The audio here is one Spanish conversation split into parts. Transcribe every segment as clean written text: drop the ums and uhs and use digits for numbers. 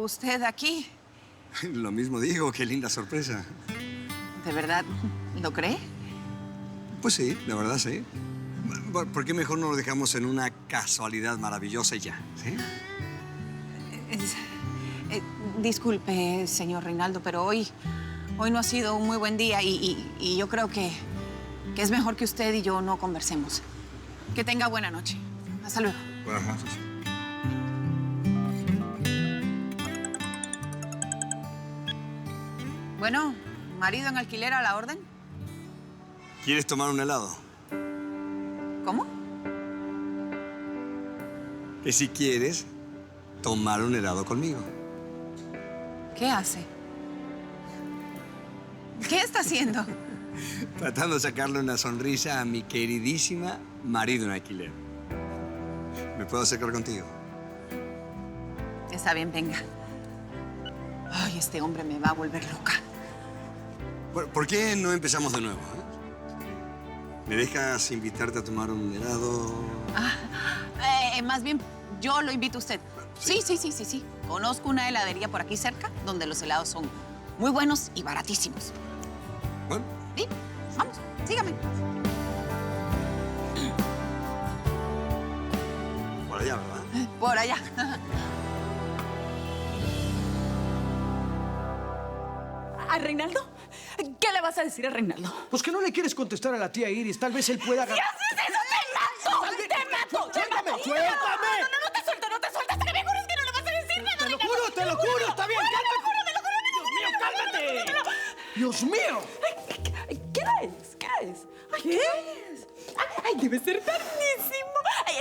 usted aquí? Lo mismo digo, qué linda sorpresa. ¿De verdad lo cree? Pues sí, la verdad sí. ¿Por qué mejor no lo dejamos en una casualidad maravillosa y ya? ¿Sí? Disculpe, señor Reinaldo, pero hoy no ha sido un muy buen día y yo creo que es mejor que usted y yo no conversemos. Que tenga buena noche. Hasta luego. Buenas noches. Bueno, marido en alquiler a la orden. ¿Quieres tomar un helado? ¿Cómo? Que si quieres tomar un helado conmigo. ¿Qué hace? ¿Qué está haciendo? Tratando de sacarle una sonrisa a mi queridísima marido en alquiler. ¿Me puedo acercar contigo? Está bien, venga. Ay, este hombre me va a volver loca. Bueno, ¿por qué no empezamos de nuevo? ¿Me dejas invitarte a tomar un helado? Más bien, yo lo invito a usted. Sí. Sí. Conozco una heladería por aquí cerca donde los helados son muy buenos y baratísimos. Bueno. Sí, vamos, sígame. Por allá, ¿verdad? Por allá. ¿A Reinaldo? ¿Qué le vas a decir a Reinaldo? Pues que no le quieres contestar a la tía Iris. Tal vez él pueda... ¡Si haces eso, te mato! ¡Te mato! ¡Suéltame! No, no te suelto. Hasta que me jures que no le vas a decir nada. Te lo juro, está bien. Te lo juro. Dios mío, ¿Qué es? ¿Qué es? Ay, debe ser tardísimo. Ay,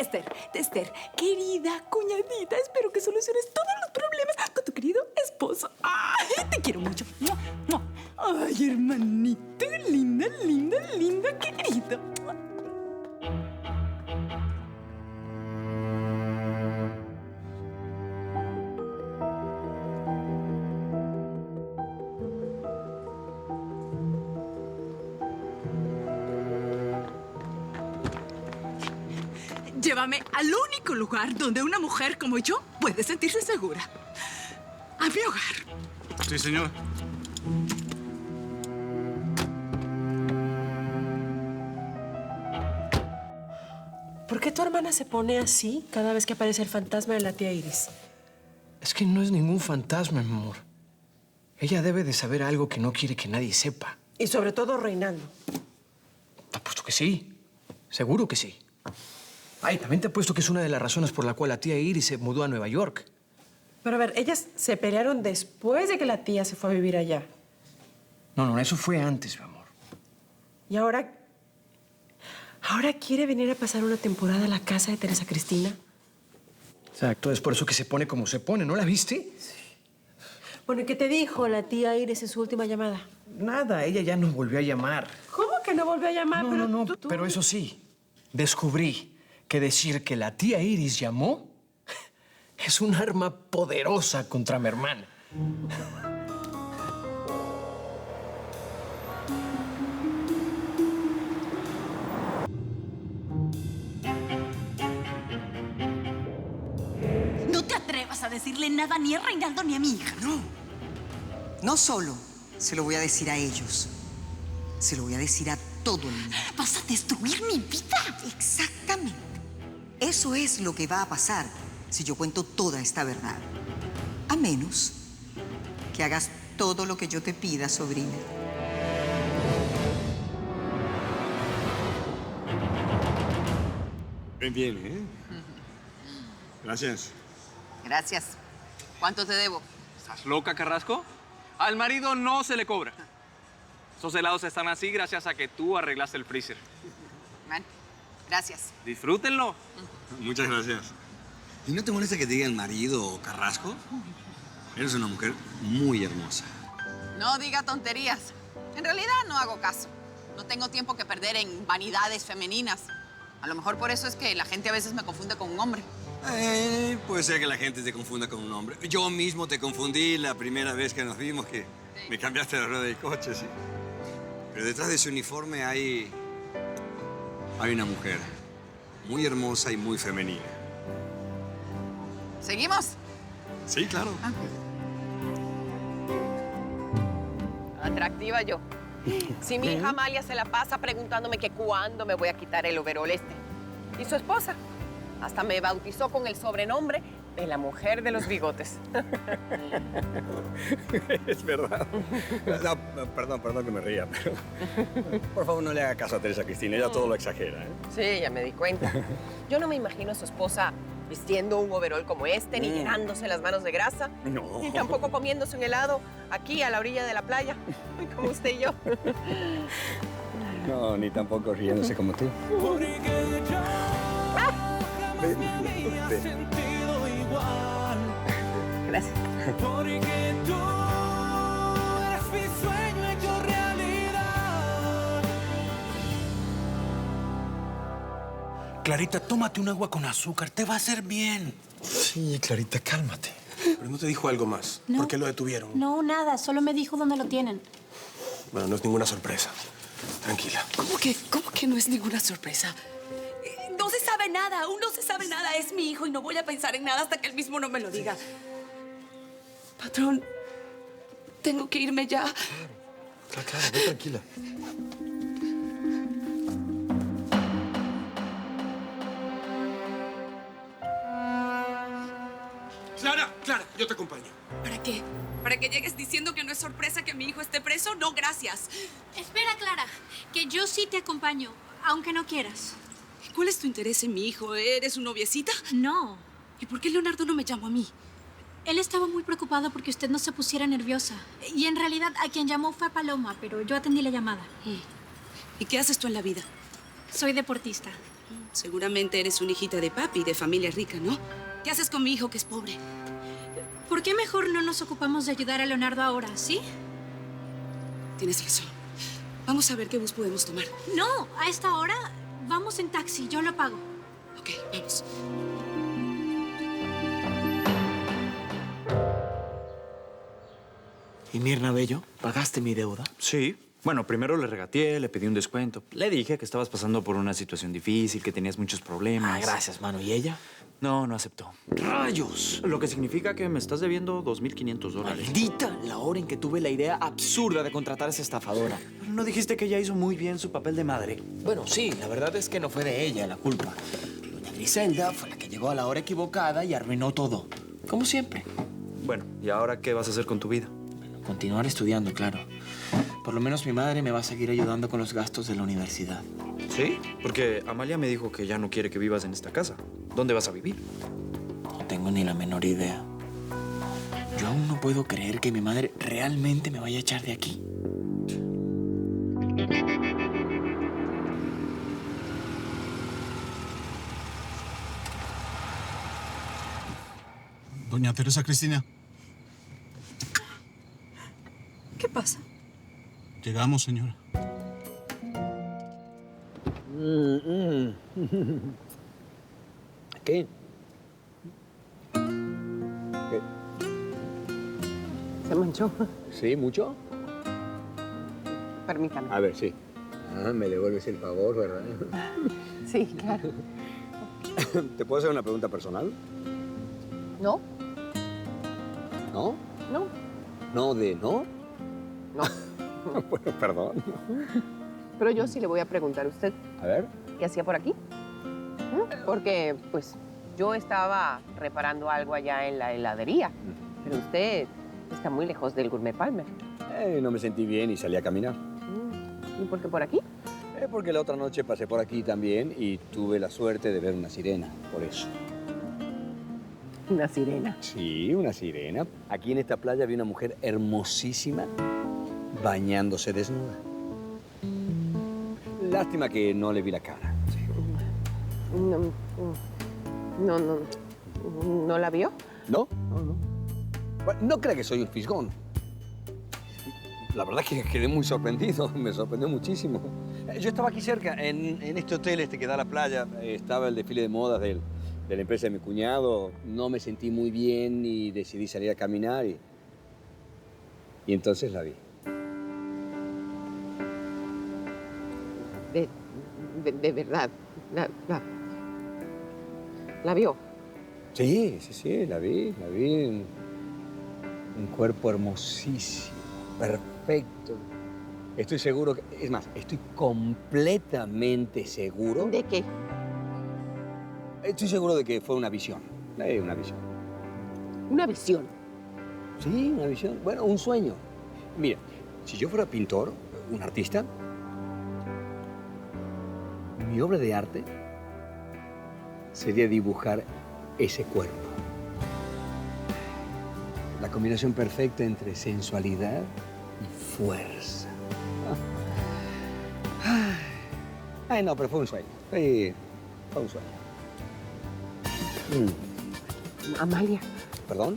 Esther, querida cuñadita, espero que soluciones todos los problemas con tu querido esposo. Ay, te quiero mucho. Ay, hermanito, linda, querido. Llévame al único lugar donde una mujer como yo puede sentirse segura. A mi hogar. Sí, señor. ¿Por qué tu hermana se pone así cada vez que aparece el fantasma de la tía Iris? es que no es ningún fantasma, mi amor. Ella debe de saber algo que no quiere que nadie sepa. Y sobre todo Reinaldo. Te apuesto que sí. Seguro que sí. Ay, también te apuesto que es una de las razones por la cual la tía Iris se mudó a Nueva York. Pero a ver, ellas se pelearon después de que la tía se fue a vivir allá. No, eso fue antes, mi amor. Y ahora quiere venir a pasar una temporada a la casa de Teresa Cristina. Exacto, es por eso que se pone como se pone, ¿no la viste? Sí. Bueno, ¿y qué te dijo la tía Iris en su última llamada? Nada, ella ya no volvió a llamar. ¿Cómo que no volvió a llamar? No, Tú... pero eso sí, descubrí que decir que la tía Iris llamó es un arma poderosa contra mi hermana. No te atrevas a decirle nada ni a Reinaldo ni a mi hija. No solo se lo voy a decir a ellos, se lo voy a decir a todo el mundo. Vas a destruir mi vida. Exactamente. Eso es lo que va a pasar si yo cuento toda esta verdad. A menos que hagas todo lo que yo te pida, sobrina. Bien, ¿eh? Gracias. Gracias. ¿Cuánto te debo? ¿Estás loca, Carrasco? Al marido no se le cobra. Esos helados están así gracias a que tú arreglaste el freezer. Bueno, gracias. Disfrútenlo. Muchas gracias. ¿Y no te molesta que te digan marido o Carrasco? Eres una mujer muy hermosa. No diga tonterías. En realidad no hago caso. No tengo tiempo que perder en vanidades femeninas. A lo mejor por eso es que la gente a veces me confunde con un hombre. Puede ser que la gente te confunda con un hombre. Yo mismo te confundí la primera vez que nos vimos, que me cambiaste la rueda del coche, sí. Pero detrás de ese uniforme hay una mujer muy hermosa y muy femenina. ¿Seguimos? Sí, claro. atractiva yo. Si mi hija Amalia se la pasa preguntándome que cuándo me voy a quitar el overol este. Y su esposa hasta me bautizó con el sobrenombre de la mujer de los bigotes. Es verdad. No, perdón que me ría, pero por favor no le haga caso a Teresa Cristina, ella todo lo exagera, ¿eh? Sí, ya me di cuenta. Yo no me imagino a su esposa vistiendo un overol como este, ni llenándose las manos de grasa. No. Ni tampoco comiéndose un helado aquí a la orilla de la playa, como usted y yo. No, ni tampoco riéndose como tú. Gracias. Porque tú eres mi sueño hecho realidad. Clarita, tómate un agua con azúcar. Te va a hacer bien. Sí, Clarita, cálmate. Pero no te dijo algo más. No. ¿Por qué lo detuvieron? No, nada. Solo me dijo dónde lo tienen. Bueno, no es ninguna sorpresa. Tranquila. ¿Cómo que no es ninguna sorpresa? No se sabe nada, aún no se sabe nada. Es mi hijo y no voy a pensar en nada hasta que él mismo no me lo diga. Patrón, tengo que irme ya. Claro, ve tranquila. Clara, yo te acompaño. ¿Para qué? ¿Para que llegues diciendo que no es sorpresa que mi hijo esté preso? No, gracias. Espera, Clara, que yo sí te acompaño, aunque no quieras. ¿Cuál es tu interés en mi hijo? ¿Eres su noviecita? No. ¿Y por qué Leonardo no me llamó a mí? Él estaba muy preocupado porque usted no se pusiera nerviosa. Y en realidad a quien llamó fue a Paloma, pero yo atendí la llamada. ¿Y qué haces tú en la vida? Soy deportista. Seguramente eres una hijita de papi, de familia rica, ¿no? ¿Qué haces con mi hijo que es pobre? ¿Por qué mejor no nos ocupamos de ayudar a Leonardo ahora, sí? Tienes razón. Vamos a ver qué bus podemos tomar. No, a esta hora vamos en taxi, yo lo pago. Ok, vamos. ¿Y Mirna Bello? ¿Pagaste mi deuda? Sí. Bueno, primero le regateé, le pedí un descuento. Le dije que estabas pasando por una situación difícil, que tenías muchos problemas. Ah, gracias, mano. ¿Y ella? No, no aceptó. ¡Rayos! Lo que significa que me estás debiendo $2,500. Maldita la hora en que tuve la idea absurda de contratar a esa estafadora. Pero no dijiste que ella hizo muy bien su papel de madre. Bueno, sí, la verdad es que no fue de ella la culpa. Doña Griselda fue la que llegó a la hora equivocada y arruinó todo. Como siempre. Bueno, ¿y ahora qué vas a hacer con tu vida? Bueno, continuar estudiando, claro. Por lo menos mi madre me va a seguir ayudando con los gastos de la universidad. ¿Sí? Porque Amalia me dijo que ya no quiere que vivas en esta casa. ¿Dónde vas a vivir? No tengo ni la menor idea. Yo aún no puedo creer que mi madre realmente me vaya a echar de aquí. Doña Teresa Cristina, ¿Qué pasa? llegamos, señora. ¿Qué? Se manchó. ¿Sí? ¿Mucho? Permítame. A ver, sí. Ah, me devuelves el favor, ¿verdad? Sí, claro. ¿Te puedo hacer una pregunta personal? ¿No? ¿No? No. ¿No de no? No. Bueno, perdón. Pero yo sí le voy a preguntar a usted. A ver. ¿Qué hacía por aquí? Porque, pues, yo estaba reparando algo allá en la heladería. Pero usted está muy lejos del Gourmet Palmer. No me sentí bien y salí a caminar. ¿Y por qué por aquí? Porque la otra noche pasé por aquí también y tuve la suerte de ver una sirena, por eso. ¿Una sirena? Sí, una sirena. Aquí en esta playa vi una mujer hermosísima bañándose desnuda. Lástima que no le vi la cara. ¿No la vio? No. Bueno, no crea que soy un fisgón. La verdad es que quedé muy sorprendido, me sorprendió muchísimo. Yo estaba aquí cerca, en este hotel que da a la playa. Estaba el desfile de modas de la empresa de mi cuñado. No me sentí muy bien y decidí salir a caminar y entonces la vi. De verdad, ¿la vio? Sí, la vi. Un cuerpo hermosísimo, perfecto. Estoy seguro que... Es más, estoy completamente seguro... ¿De qué? Estoy seguro de que fue una visión. Una visión. Una visión. Sí, una visión. Bueno, un sueño. Mira, si yo fuera pintor, un artista, mi obra de arte sería dibujar ese cuerpo. La combinación perfecta entre sensualidad y fuerza. Ay, no, pero fue un sueño. Sí, fue un sueño. Amalia. ¿Perdón?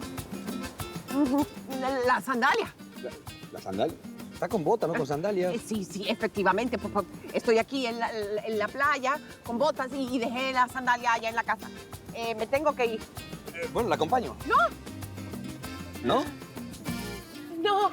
La sandalia. ¿La sandalia? Está con botas, no con sandalias. Sí, efectivamente. Estoy aquí en la playa con botas y dejé la sandalia allá en la casa. Me tengo que ir. Bueno, ¿la acompaño? No. ¿No? No.